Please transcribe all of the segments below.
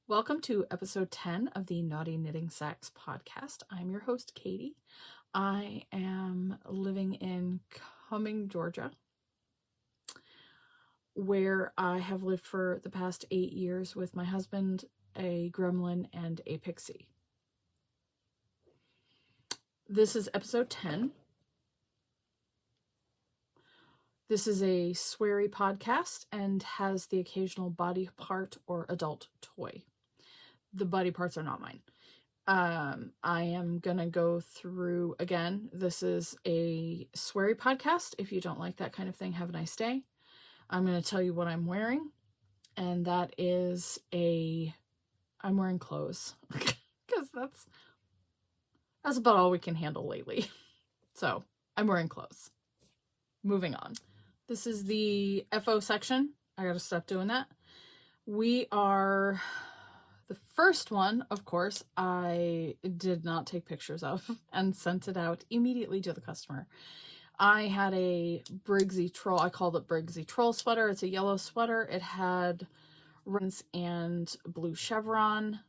Welcome to episode 10 of the Naughty Knitting Sacks podcast. I'm your host, Katie. I am living in Cumming, Georgia, where I have lived for the past 8 years with my husband, a gremlin, and a pixie. This is episode 10. This is a sweary podcast and has the occasional body part or adult toy. The body parts are not mine. I am gonna go through again. This is a sweary podcast. If you don't like that kind of thing, have a nice day. I'm gonna tell you what I'm wearing, and that is I'm wearing clothes because that's about all we can handle lately. So I'm wearing clothes. Moving on. This is the FO section. I gotta stop doing that. We are the first one, of course, I did not take pictures of and sent it out immediately to the customer. I had a Briggsy troll. I called it Briggsy troll sweater. It's a yellow sweater. It had ribbons and blue chevron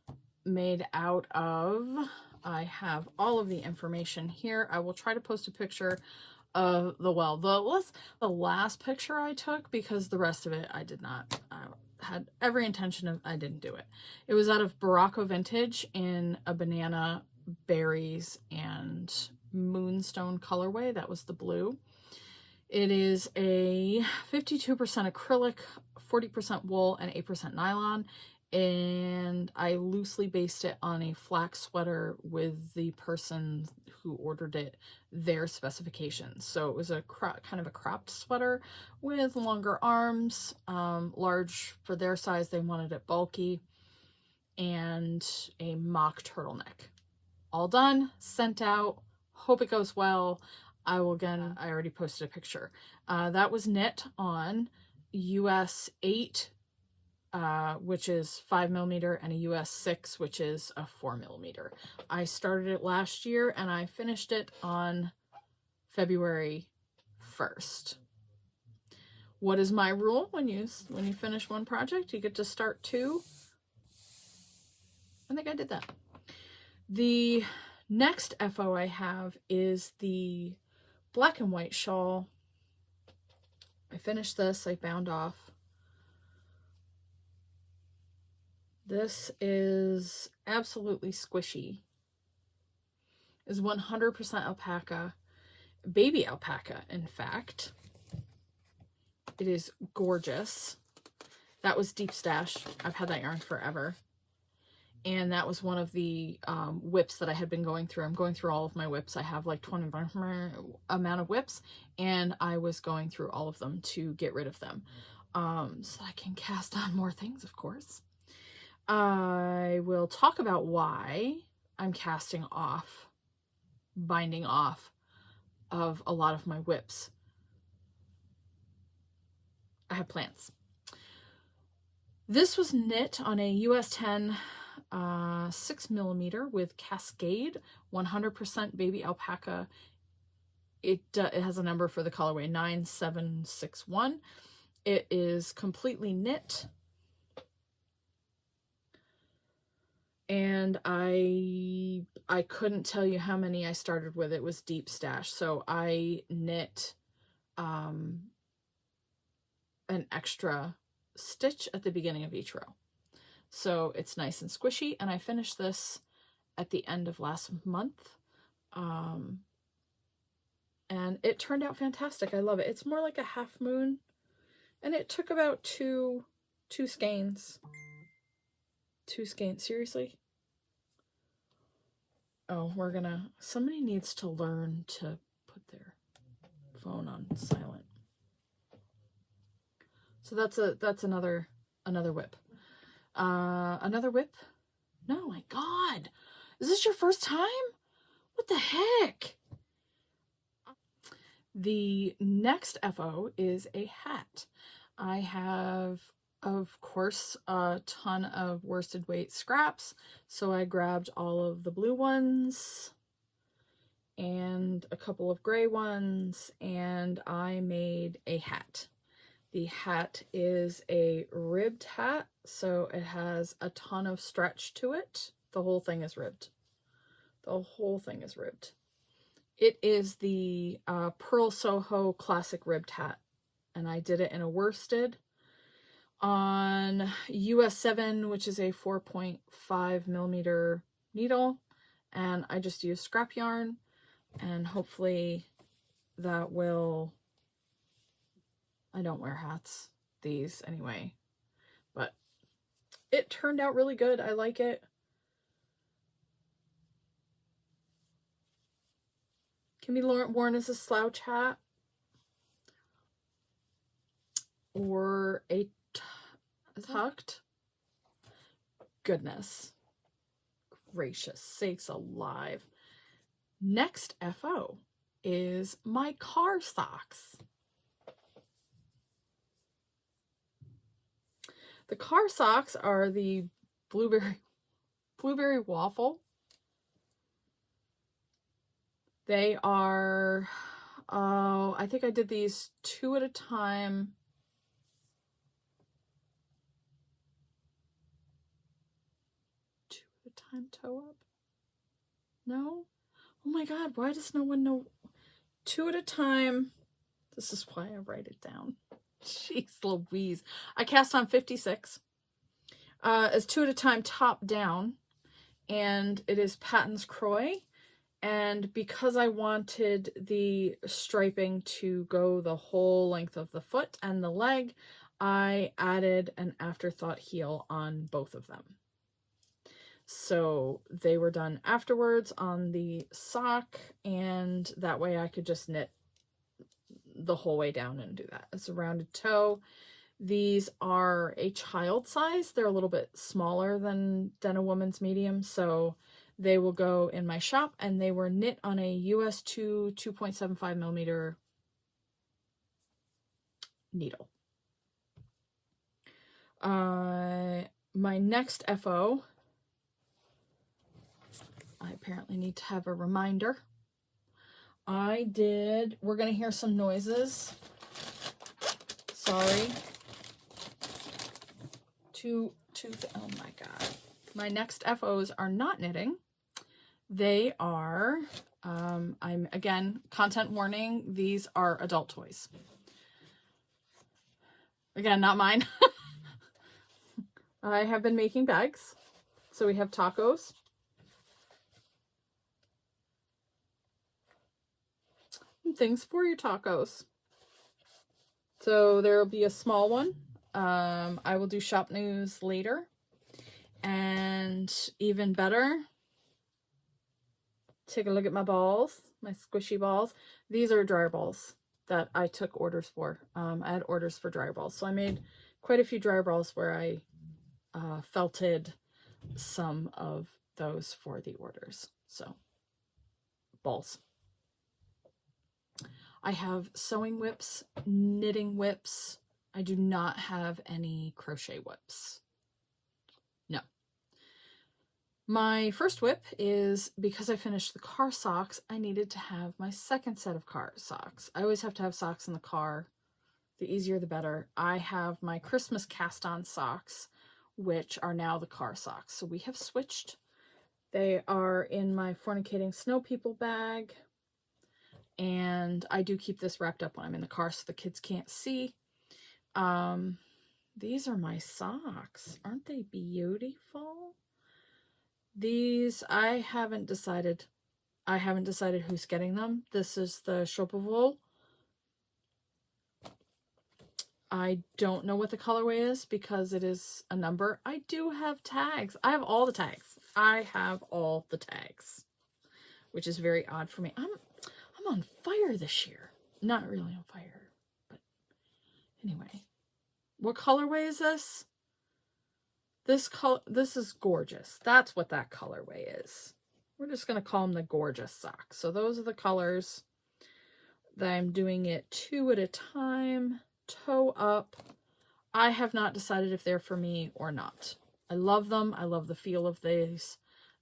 made out of, I have all of the information here. I will try to post a picture of the last picture I took, because the rest of it I did not. I had every intention of, I didn't do it. It was out of Barocco Vintage in a banana, berries, and moonstone colorway. That was the blue. It is a 52% acrylic, 40% wool, and 8% nylon. And I loosely based it on a flax sweater with the person who ordered it, their specifications. So it was a kind of a cropped sweater with longer arms, large for their size. They wanted it bulky, and a mock turtleneck. All done, sent out. Hope it goes well. I already posted a picture. That was knit on US 8, which is 5mm, and a US 6, which is a 4mm. I started it last year and I finished it on February 1st. What is my rule when you finish one project? You get to start two. I think I did that. The next FO I have is the black and white shawl. I finished this. I bound off. This is absolutely squishy. Is 100% alpaca, baby alpaca, in fact. It is gorgeous. That was Deep Stash. I've had that yarn forever. And that was one of the whips that I had been going through. I'm going through all of my whips. I have like 20 amount of whips, and I was going through all of them to get rid of them. So I can cast on more things, of course. I will talk about why I'm binding off of a lot of my whips. I have plans. This was knit on a US 10 6mm with Cascade, 100% baby alpaca. It has a number for the colorway, 9761. It is completely knit. And I couldn't tell you how many I started with. It was Deep Stash. So I knit an extra stitch at the beginning of each row. So it's nice and squishy. And I finished this at the end of last month. And it turned out fantastic. I love it. It's more like a half moon. And it took about two skeins. 2 skeins, seriously? Oh, somebody needs to learn to put their phone on silent. So that's another whip. Another whip? No, my God. Is this your first time? What the heck? The next FO is a hat. I have, of course, a ton of worsted weight scraps, so I grabbed all of the blue ones and a couple of gray ones, and I made a hat. The hat is a ribbed hat, so it has a ton of stretch to it. The whole thing is ribbed. The whole thing is ribbed. It is the Pearl Soho Classic Ribbed Hat, and I did it in a worsted on US 7, which is a 4.5 millimeter needle, and I just used scrap yarn, and hopefully that will... I don't wear hats, these anyway, but it turned out really good. I like it. Can be worn as a slouch hat or a tucked. Goodness gracious sakes alive. Next FO is my car socks. The car socks are the blueberry waffle. They are, oh, I think I did these 2 at a time. Toe up? No? Oh my god, why does no one know? 2 at a time. This is why I write it down. Jeez Louise. I cast on 56 as 2 at a time top down, and it is Patton's Croy. And because I wanted the striping to go the whole length of the foot and the leg, I added an afterthought heel on both of them. So they were done afterwards on the sock, and that way I could just knit the whole way down and do that. It's a rounded toe. These are a child size. They're a little bit smaller than a woman's medium, so they will go in my shop, and they were knit on a US 2.75 millimeter needle. My next FO, I apparently need to have a reminder. We're going to hear some noises. Sorry. Oh my god. My next FOs are not knitting. They are, I'm again, content warning, these are adult toys. Again, not mine. I have been making bags. So we have tacos. And things for your tacos. So there will be a small one. I will do shop news later. And even better, take a look at my balls, my squishy balls. These are dryer balls that I took orders for. I had orders for dryer balls. So I made quite a few dryer balls where I felted some of those for the orders. So, balls. I have sewing whips, knitting whips. I do not have any crochet whips. No. My first whip is, because I finished the car socks, I needed to have my second set of car socks. I always have to have socks in the car. The easier the better. I have my Christmas cast-on socks, which are now the car socks. So we have switched. They are in my Fornicating Snow People bag. And I do keep this wrapped up when I'm in the car so the kids can't see. These are my socks. Aren't they beautiful? These, I haven't decided who's getting them. This is the Chopovol. I don't know what the colorway is because it is a number. I do have tags. I have all the tags. Which is very odd for me. I'm on fire this year. Not really on fire, but anyway. What colorway is this? This is gorgeous. That's what that colorway is. We're just going to call them the gorgeous socks. So those are the colors that I'm doing it 2 at a time, toe up. I have not decided if they're for me or not. I love them. I love the feel of these.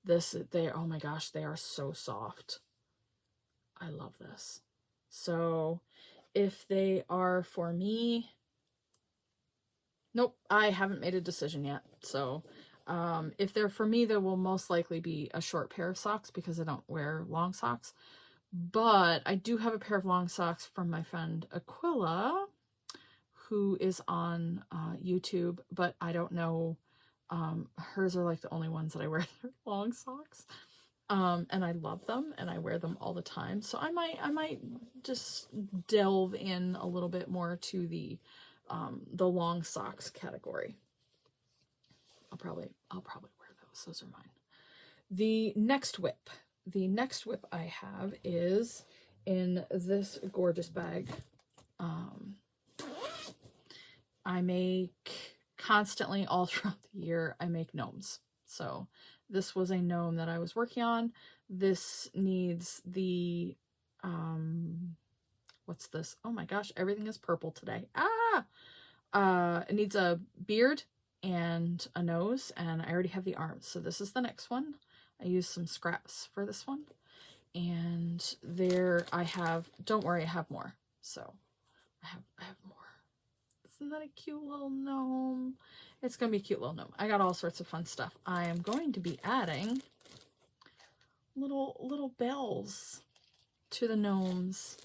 Oh my gosh, they are so soft. I love this. So if they are for me, Nope, I haven't made a decision yet. So if they're for me, there will most likely be a short pair of socks because I don't wear long socks. But I do have a pair of long socks from my friend Aquila, who is on YouTube, but I don't know. Hers are like the only ones that I wear that are long socks. And I love them and I wear them all the time. So I might just delve in a little bit more to the long socks category. I'll probably wear those. Those are mine. The next whip I have is in this gorgeous bag. I make constantly all throughout the year, I make gnomes. So this was a gnome that I was working on. This needs the, what's this? Oh my gosh, everything is purple today. It needs a beard and a nose, and I already have the arms. So this is the next one. I used some scraps for this one. And there I have, don't worry, I have more. So I have more. Isn't that a cute little gnome? It's going to be a cute little gnome. I got all sorts of fun stuff. I am going to be adding little bells to the gnomes.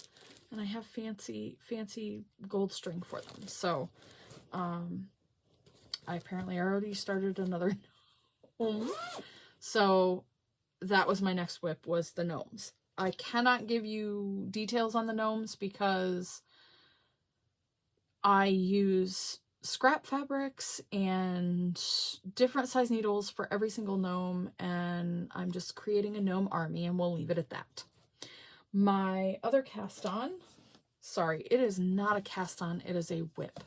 And I have fancy gold string for them. So I apparently already started another gnome. So that was my next whip, was the gnomes. I cannot give you details on the gnomes because I use scrap fabrics and different size needles for every single gnome, and I'm just creating a gnome army, and we'll leave it at that. My other cast on, sorry, it is not a cast on, it is a whip.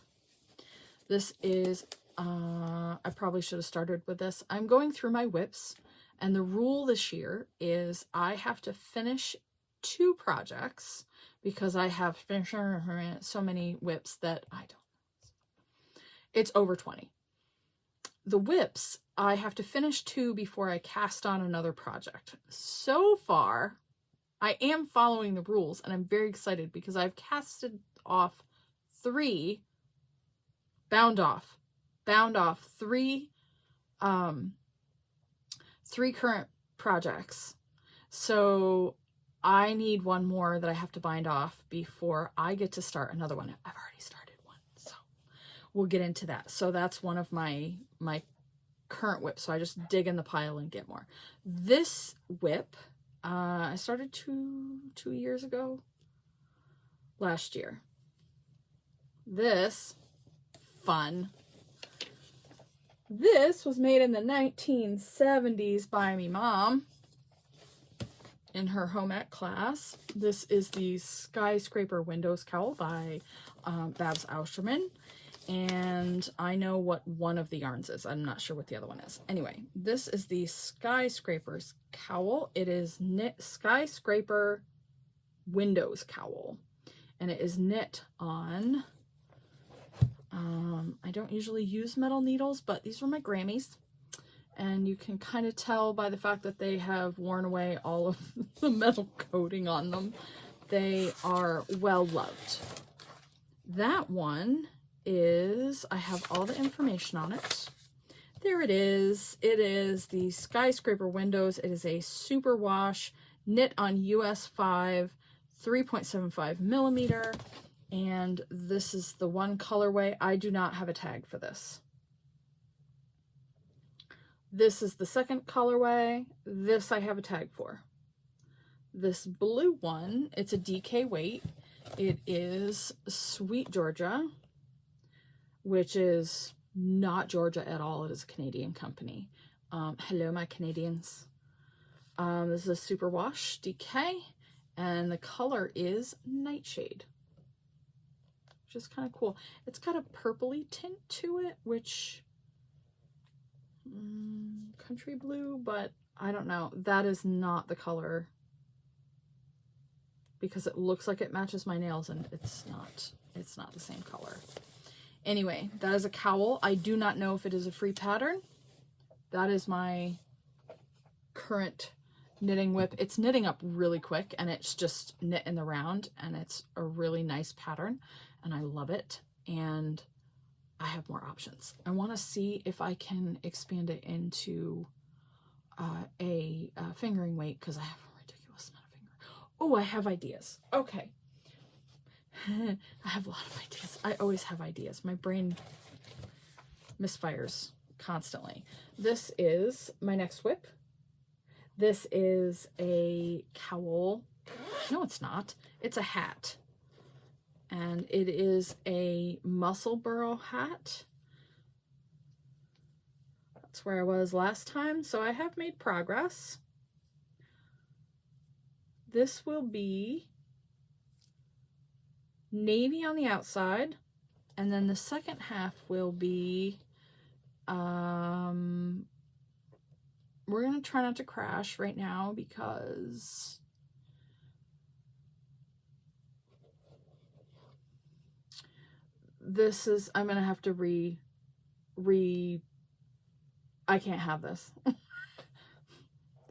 This is, I probably should have started with this. I'm going through my whips, and the rule this year is I have to finish 2 projects because I have so many whips that I don't. It's over 20. The whips, I have to finish 2 before I cast on another project. So far, I am following the rules, and I'm very excited because I've casted off 3, bound off 3 current projects. So I need one more that I have to bind off before I get to start another one. I've already started one, so we'll get into that. So that's one of my current whips. So I just dig in the pile and get more. This whip, I started 2 years ago, last year. This, fun. This was made in the 1970s by me mom in her home ec class. This is the Skyscraper Windows Cowl by Babs Austerman. And I know what one of the yarns is. I'm not sure what the other one is. Anyway, this is the Skyscraper's Cowl. It is knit Skyscraper Windows Cowl. And it is knit on, I don't usually use metal needles, but these were my Grammys. And you can kind of tell by the fact that they have worn away all of the metal coating on them. They are well loved. That one is, I have all the information on it. There it is. It is the Skyscraper Windows. It is a super wash, knit on US 5, 3.75 millimeter. And this is the one colorway. I do not have a tag for this. This is the second colorway. This I have a tag for. This blue one, it's a DK weight. It is Sweet Georgia, which is not Georgia at all. It is a Canadian company. Hello, my Canadians. This is a super wash DK, and the color is Nightshade, which is kind of cool. It's got a purpley tint to it, which country blue, but I don't know. That is not the color because it looks like it matches my nails, and it's not the same color. Anyway, that is a cowl. I do not know if it is a free pattern. That is my current knitting whip. It's knitting up really quick, and it's just knit in the round, and it's a really nice pattern, and I love it. And I have more options. I want to see if I can expand it into a fingering weight, because I have a ridiculous amount of fingering. Oh, I have ideas. Okay. I have a lot of ideas. I always have ideas. My brain misfires constantly. This is my next whip. This is a cowl. No, it's not. It's a hat. And it is a muscle burrow hat. That's where I was last time, so I have made progress. This will be navy on the outside, and then the second half will be, we're going to try not to crash right now because this is, I'm going to have to I can't have this.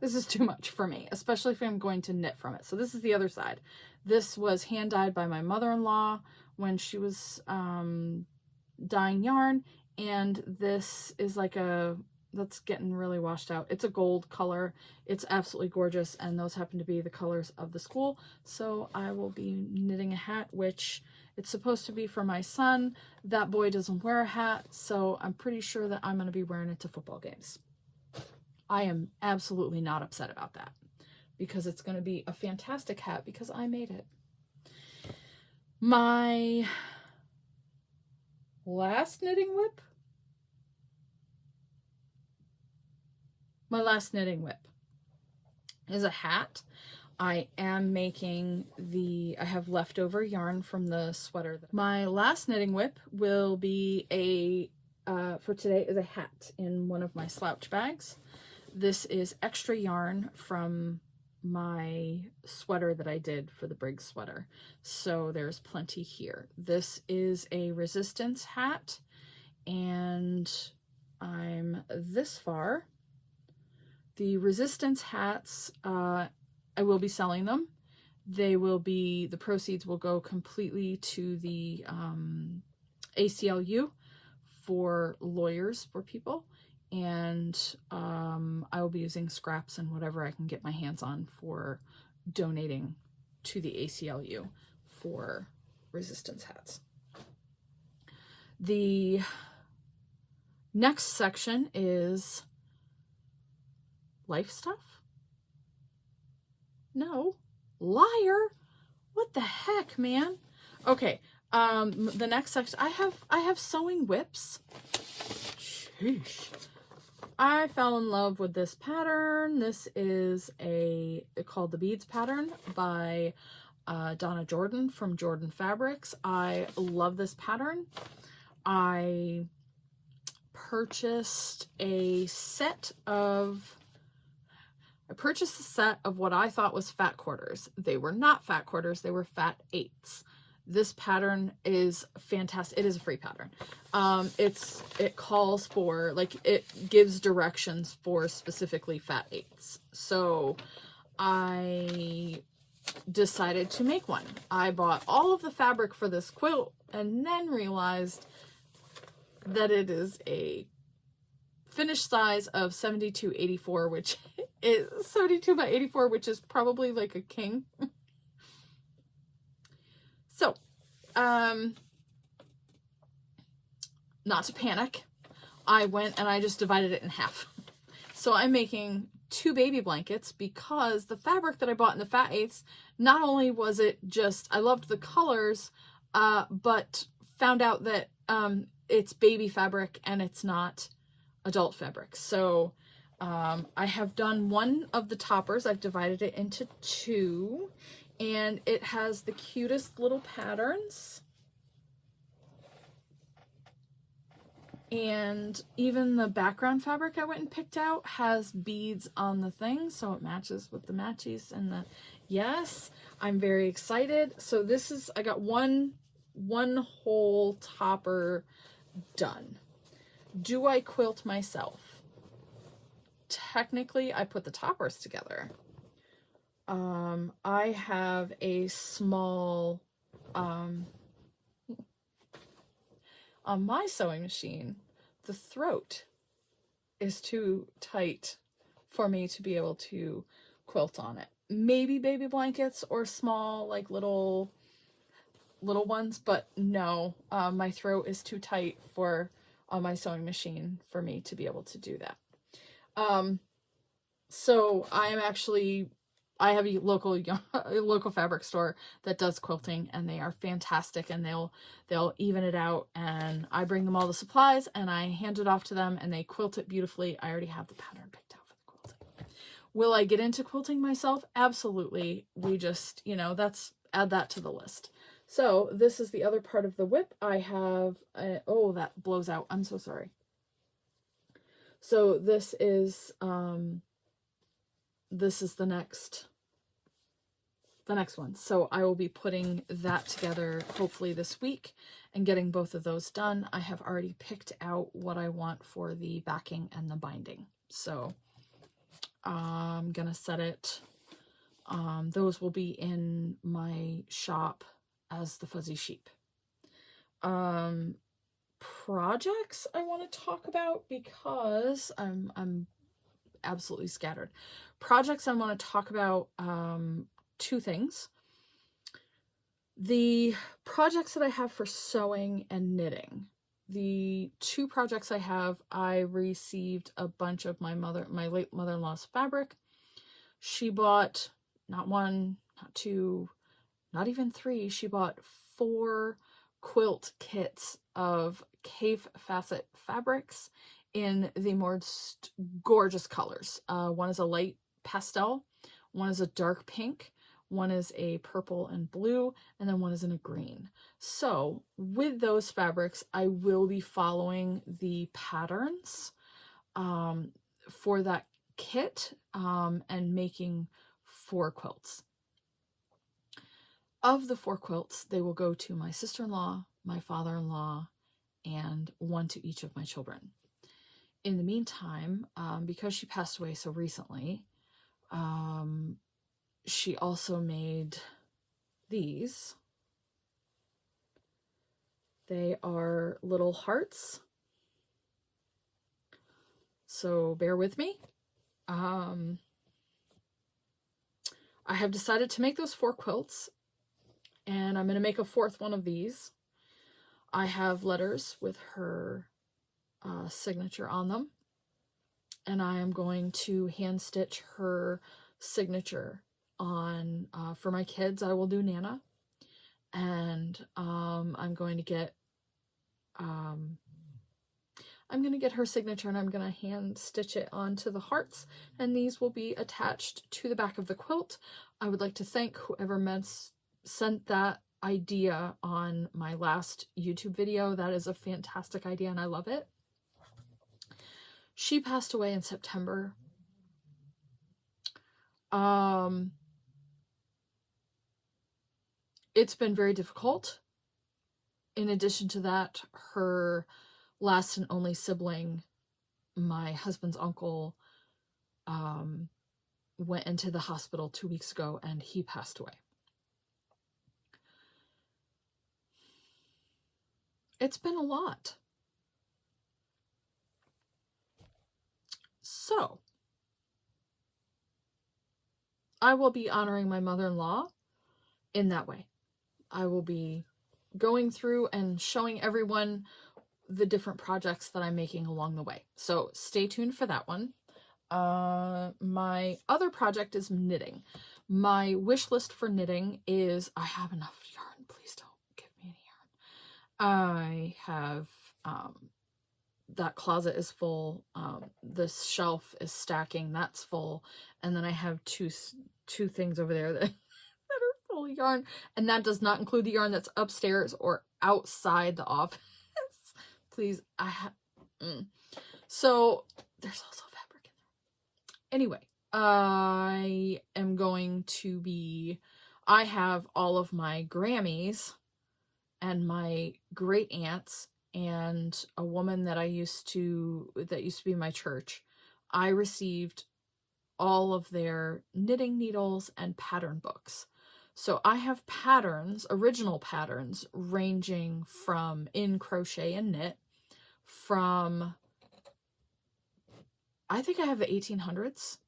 This is too much for me, especially if I'm going to knit from it. So this is the other side. This was hand dyed by my mother-in-law when she was dyeing yarn. And this is like that's getting really washed out. It's a gold color. It's absolutely gorgeous. And those happen to be the colors of the school. So I will be knitting a hat, which it's supposed to be for my son. That boy doesn't wear a hat. So I'm pretty sure that I'm going to be wearing it to football games. I am absolutely not upset about that because it's going to be a fantastic hat because I made it. My last knitting whip. My last knitting whip is a hat. I am making I have leftover yarn from the sweater. My last knitting whip will be for today is a hat in one of my slouch bags. This is extra yarn from my sweater that I did for the Briggs sweater. So there's plenty here. This is a resistance hat, and I'm this far. The resistance hats, I will be selling them. The proceeds will go completely to the ACLU for lawyers, for people. And I will be using scraps and whatever I can get my hands on for donating to the ACLU for resistance hats. The next section is life stuff? No. Liar? What the heck, man? Okay, the next section, I have sewing whips. Sheesh. I fell in love with this pattern. This is called the Beads pattern by Donna Jordan from Jordan Fabrics. I love this pattern. I purchased a set of what I thought was fat quarters. They were not fat quarters, they were fat eighths. This pattern is fantastic. It is a free pattern. It calls for, like, it gives directions for specifically fat eighths. So I decided to make one. I bought all of the fabric for this quilt and then realized that it is a finished size of 72/84, which is 72 by 84, which is probably like a king. So, not to panic, I went and I just divided it in half. So I'm making 2 baby blankets because the fabric that I bought in the fat eighths, not only was it just, I loved the colors, but found out that it's baby fabric and it's not adult fabric. So I have done one of the toppers. I've divided it into 2. And it has the cutest little patterns. And even the background fabric I went and picked out has beads on the thing, so it matches with the matchies and the, yes, I'm very excited. So this is, I got one whole topper done. Do I quilt myself? Technically, I put the toppers together. I have a small, On my sewing machine, the throat is too tight for me to be able to quilt on it. Maybe baby blankets or small, like little ones, but no, my throat is too tight for on my sewing machine for me to be able to do that. So I have a local fabric store that does quilting, and they are fantastic, and they'll even it out, and I bring them all the supplies and I hand it off to them and they quilt it beautifully. I already have the pattern picked out for the quilting. Will I get into quilting myself? Absolutely. We just, add that to the list. So this is the other part of the whip. I have, oh, that blows out. I'm so sorry. So this is the next one. So I will be putting that together hopefully this week and getting both of those done. I have already picked out what I want for the backing and the binding. So I'm going to set it. Those will be in my shop as the fuzzy sheep. Projects I want to talk about because I'm absolutely scattered. Projects I want to talk about, two things. The projects that I have for sewing and knitting. The two projects I received a bunch of my late mother-in-law's fabric. She bought not one, not two, not even three. She bought 4 quilt kits of Kaffe Fasset fabrics in the most gorgeous colors. One is a light pastel, one is a dark pink, one is a purple and blue, and then one is in a green. So with those fabrics, I will be following the patterns for that kit and making 4 quilts. Of the 4 quilts, they will go to my sister-in-law, my father-in-law, and one to each of my children. In the meantime, because she passed away so recently, she also made these. They are little hearts. So bear with me. I have decided to make those 4 quilts, and I'm going to make a 4th one of these. I have letters with her signature on them, and I am going to hand stitch her signature on for my kids. I will do Nana, and I'm going to get her signature, and I'm going to hand stitch it onto the hearts, and these will be attached to the back of the quilt. I would like to thank whoever sent that idea on my last YouTube video. That is a fantastic idea, and I love it. She passed away in September. It's been very difficult. In addition to that, her last and only sibling, my husband's uncle, went into the hospital 2 weeks ago, and he passed away. It's been a lot. So, I will be honoring my mother-in-law in that way. I will be going through and showing everyone the different projects that I'm making along the way. So stay tuned for that one. My other project is knitting. My wish list for knitting is, I have enough yarn. Please don't give me any yarn. I have, that closet is full. This shelf is stacking. That's full. And then I have two things over there that are full of yarn. And that does not include the yarn that's upstairs or outside the office. Please, So there's also fabric in there. Anyway, I have all of my Grammys and my great aunts and a woman that used to be in my church. I received all of their knitting needles and pattern books. So I have patterns, original patterns, ranging from in crochet and knit from, I think I have the 1800s.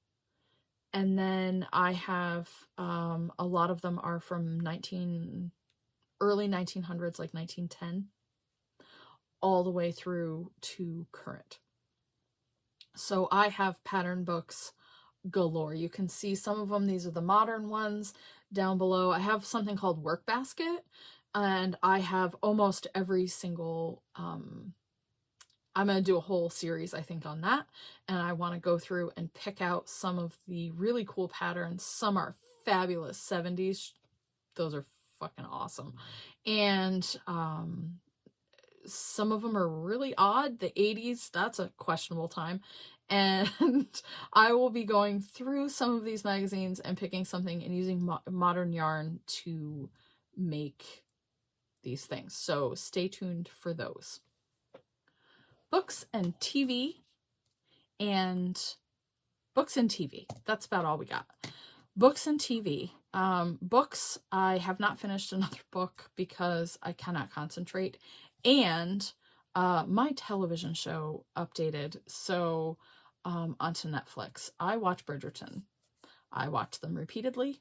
And then I have, a lot of them are from early 1900s, like 1910, all the way through to current. So I have pattern books galore. You can see some of them. These are the modern ones down below. I have something called Work Basket, and I have almost every single, I'm going to do a whole series, I think, on that. And I want to go through and pick out some of the really cool patterns. Some are fabulous 70s. Those are fucking awesome. And some of them are really odd. The 80s, that's a questionable time. And I will be going through some of these magazines and picking something and using modern yarn to make these things. So stay tuned for those. Books and TV. That's about all we got. Books and TV. Books, I have not finished another book because I cannot concentrate. And my television show updated, so onto Netflix. I watch Bridgerton. I watch them repeatedly.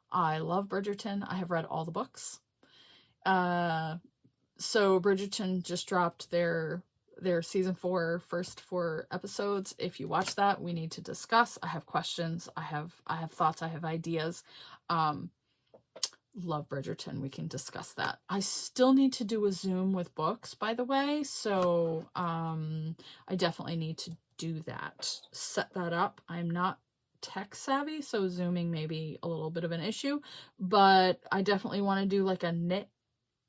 I love Bridgerton. I have read all the books. So Bridgerton just dropped their season 4 first 4 episodes. If you watch that, we need to discuss. I have questions. I have thoughts. I have ideas. Love Bridgerton. We can discuss that. I still need to do a Zoom with books, by the way. So I definitely need to do that. Set that up. I'm not tech savvy, so Zooming may be a little bit of an issue, but I definitely want to do like a knit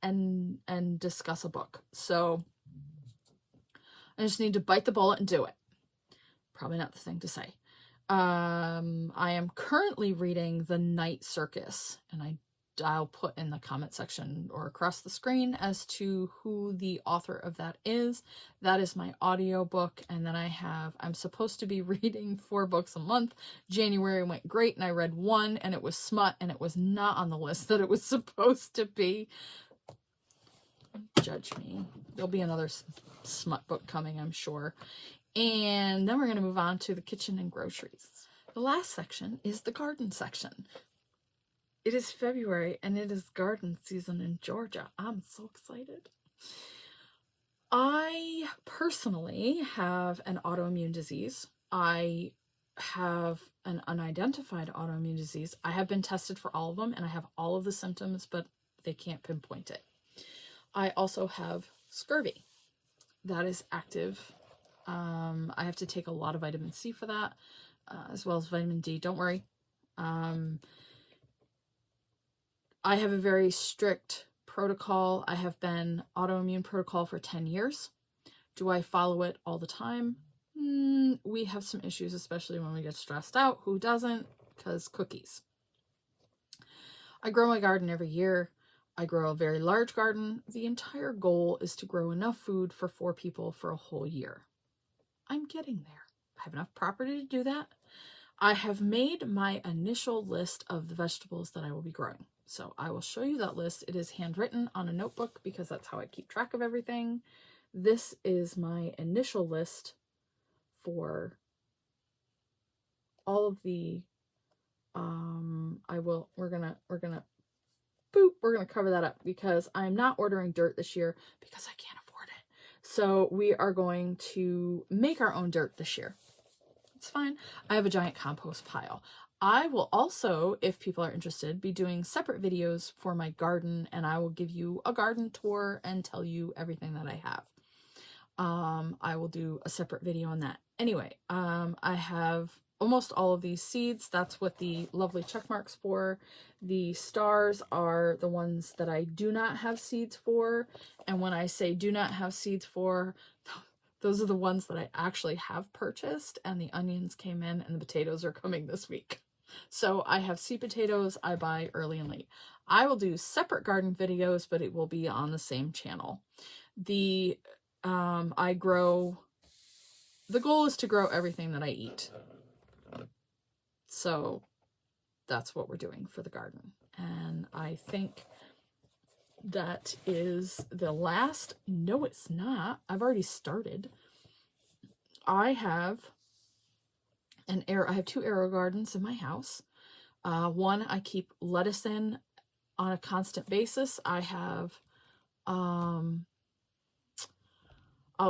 and discuss a book. So I just need to bite the bullet and do it. Probably not the thing to say. I am currently reading The Night Circus, and I'll put in the comment section or across the screen as to who the author of that is. That is my audio book. And then I'm supposed to be reading 4 books a month. January went great and I read 1 and it was smut and it was not on the list that it was supposed to be. Judge me. There'll be another smut book coming, I'm sure. And then we're going to move on to the kitchen and groceries. The last section is the garden section. It is February and it is garden season in Georgia. I'm so excited. I personally have an autoimmune disease. I have an unidentified autoimmune disease. I have been tested for all of them and I have all of the symptoms, but they can't pinpoint it. I also have scurvy. That is active. I have to take a lot of vitamin C for that, as well as vitamin D. Don't worry. I have a very strict protocol. I have been autoimmune protocol for 10 years. Do I follow it all the time? We have some issues, especially when we get stressed out. Who doesn't? Because cookies. I grow my garden every year. I grow a very large garden. The entire goal is to grow enough food for 4 people for a whole year. I'm getting there. I have enough property to do that. I have made my initial list of the vegetables that I will be growing. So I will show you that list. It is handwritten on a notebook because that's how I keep track of everything. This is my initial list for all of the, we're gonna cover that up because I'm not ordering dirt this year because I can't afford it. So we are going to make our own dirt this year. It's fine. I have a giant compost pile. I will also, if people are interested, be doing separate videos for my garden, and I will give you a garden tour and tell you everything that I have. I will do a separate video on that. Anyway, I have almost all of these seeds. That's what the lovely check marks for. The stars are the ones that I do not have seeds for. And when I say do not have seeds for, those are the ones that I actually have purchased, and the onions came in and the potatoes are coming this week. So I have seed potatoes I buy early and late. I will do separate garden videos, but it will be on the same channel. The goal is to grow everything that I eat. So that's what we're doing for the garden. And I think that is the last. No, it's not. I've already started. I have I have 2 AeroGardens in my house. One I keep lettuce in on a constant basis. I have, I'll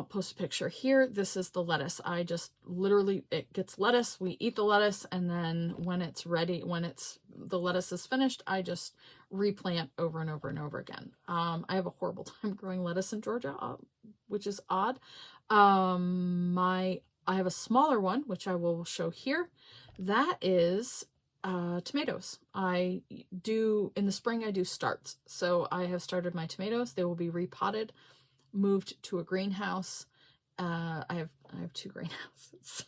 post a picture here. This is the lettuce. I just literally, it gets lettuce. We eat the lettuce, and then when it's ready, the lettuce is finished, I just replant over and over and over again. I have a horrible time growing lettuce in Georgia, which is odd. I have a smaller one, which I will show here. That is tomatoes. In the spring, I do starts. So I have started my tomatoes. They will be repotted, moved to a greenhouse. I have 2 greenhouses.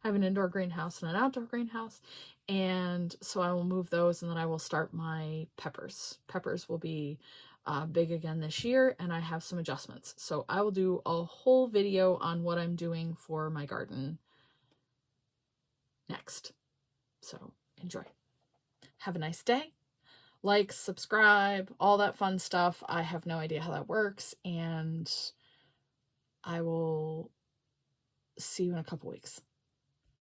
I have an indoor greenhouse and an outdoor greenhouse. And so I will move those, and then I will start my peppers. Peppers will be big again this year, and I have some adjustments. So I will do a whole video on what I'm doing for my garden next. So enjoy. Have a nice day. Like, subscribe, all that fun stuff. I have no idea how that works, and I will see you in a couple weeks.